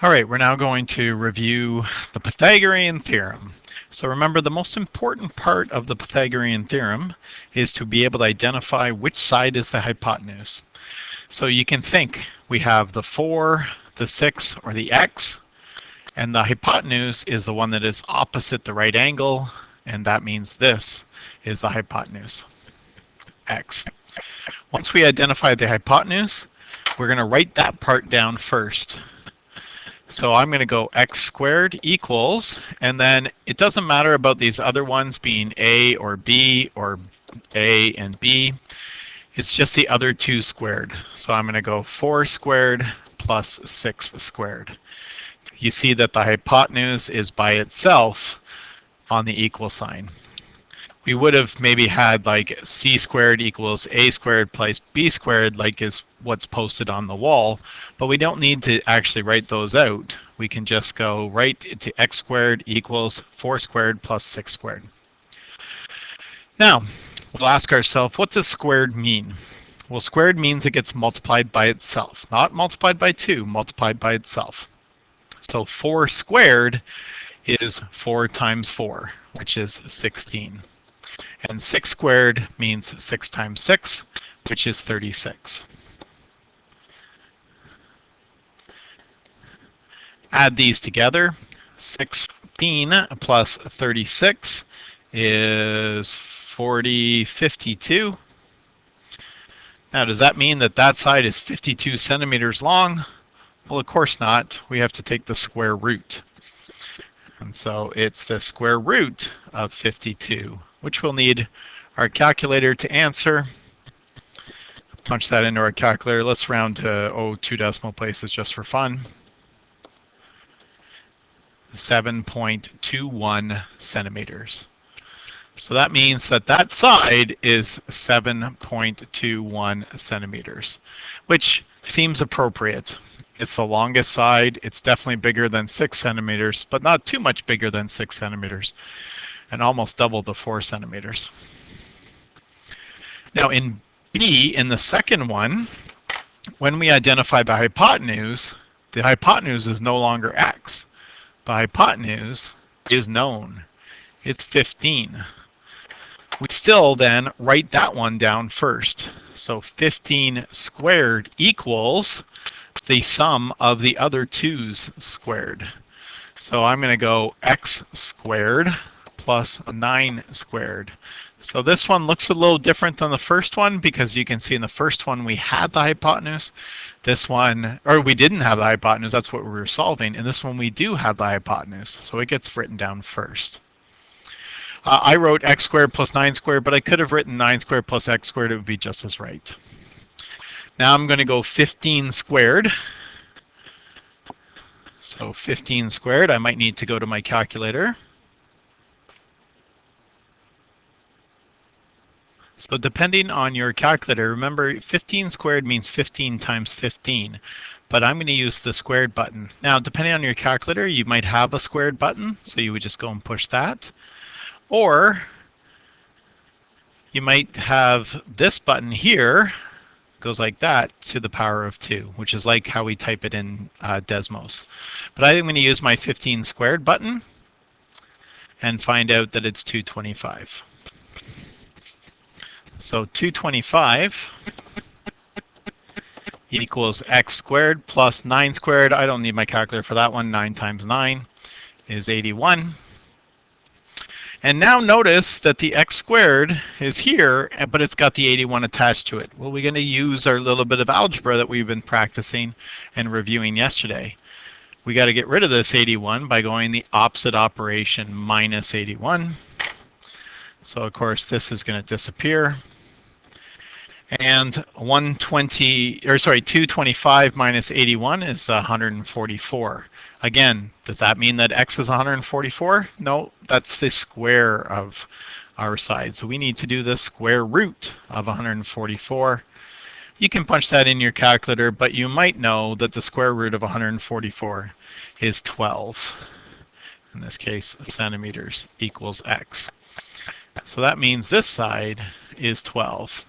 All right, we're now going to review the Pythagorean theorem. So remember, the most important part of the Pythagorean theorem is to be able to identify which side is the hypotenuse. So you can think we have the 4, the 6, or the x, and the hypotenuse is the one that is opposite the right angle, and that means this is the hypotenuse, x. Once we identify the hypotenuse, we're going to write that part down first. So I'm going to go x squared equals, and then it doesn't matter about these other ones being a or b or a and b. It's just the other two squared. So I'm going to go 4 squared plus 6 squared. You see that the hypotenuse is by itself on the equal sign. We would have maybe had like c squared equals a squared plus b squared, like is what's posted on the wall, but we don't need to actually write those out. We can just go right to x squared equals 4 squared plus 6 squared. Now, we'll ask ourselves, what does squared mean? Well, squared means it gets multiplied by itself, not multiplied by 2, multiplied by itself. So 4 squared is 4 times 4, which is 16. And 6 squared means 6 times 6, which is 36. Add these together. 16 plus 36 is 52. Now, does that mean that that side is 52 centimeters long? Well, of course not. We have to take the square root. And so it's the square root of 52, which we'll need our calculator to answer. Punch that into our calculator. Let's round to 2 decimal places just for fun. 7.21 centimeters. So that means that that side is 7.21 centimeters, which seems appropriate. It's the longest side. It's definitely bigger than 6 centimeters, but not too much bigger than 6 centimeters, and almost double the 4 centimeters. Now in B, in the second one, when we identify the hypotenuse is no longer x. The hypotenuse is known. It's 15. We still then write that one down first. So 15 squared equals the sum of the other 2's squared. So I'm going to go x squared plus 9 squared. So this one looks a little different than the first one because you can see in the first one we had the hypotenuse. This one, or we didn't have the hypotenuse, that's what we were solving. In this one we do have the hypotenuse, so it gets written down first. I wrote x squared plus 9 squared, but I could have written 9 squared plus x squared. It would be just as right. Now I'm going to go 15 squared. So 15 squared, I might need to go to my calculator. So depending on your calculator, remember 15 squared means 15 times 15, but I'm going to use the squared button. Now, depending on your calculator, you might have a squared button, so you would just go and push that. Or you might have this button here, goes like that, to the power of 2, which is like how we type it in Desmos. But I'm going to use my 15 squared button and find out that it's 225. So 225 equals x squared plus 9 squared. I don't need my calculator for that one. 9 times 9 is 81. And now notice that the x squared is here, but it's got the 81 attached to it. Well, we're going to use our little bit of algebra that we've been practicing and reviewing yesterday. We got to get rid of this 81 by going the opposite operation, minus 81. So of course this is going to disappear. And 225 minus 81 is 144. Again, does that mean that x is 144? No, that's the square of our side. So we need to do the square root of 144. You can punch that in your calculator, but you might know that the square root of 144 is 12. In this case, centimeters equals x. So that means this side is 12.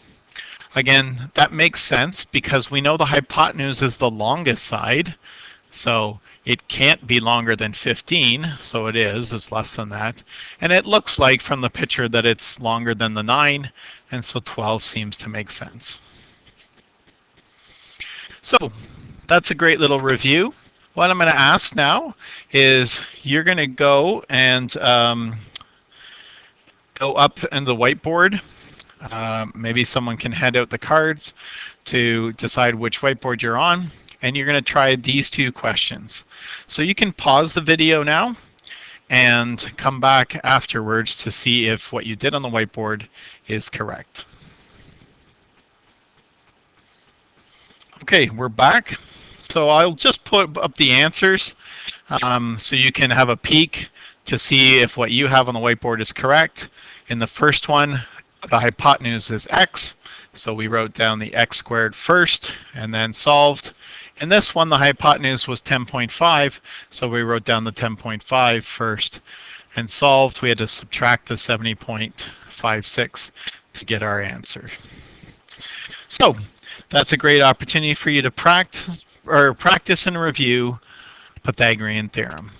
Again, that makes sense because we know the hypotenuse is the longest side. So it can't be longer than 15, so it's less than that. And it looks like from the picture that it's longer than the 9, and so 12 seems to make sense. So that's a great little review. What I'm going to ask now is you're going to go and go up in the whiteboard. Maybe someone can hand out the cards to decide which whiteboard you're on. And you're going to try these 2 questions. So you can pause the video now and come back afterwards to see if what you did on the whiteboard is correct. Okay, we're back. So I'll just put up the answers so you can have a peek to see if what you have on the whiteboard is correct. In the first one, the hypotenuse is x, so we wrote down the x squared first and then solved. In this one, the hypotenuse was 10.5, so we wrote down the 10.5 first and solved. We had to subtract the 70.56 to get our answer. So that's a great opportunity for you to practice and review Pythagorean theorem.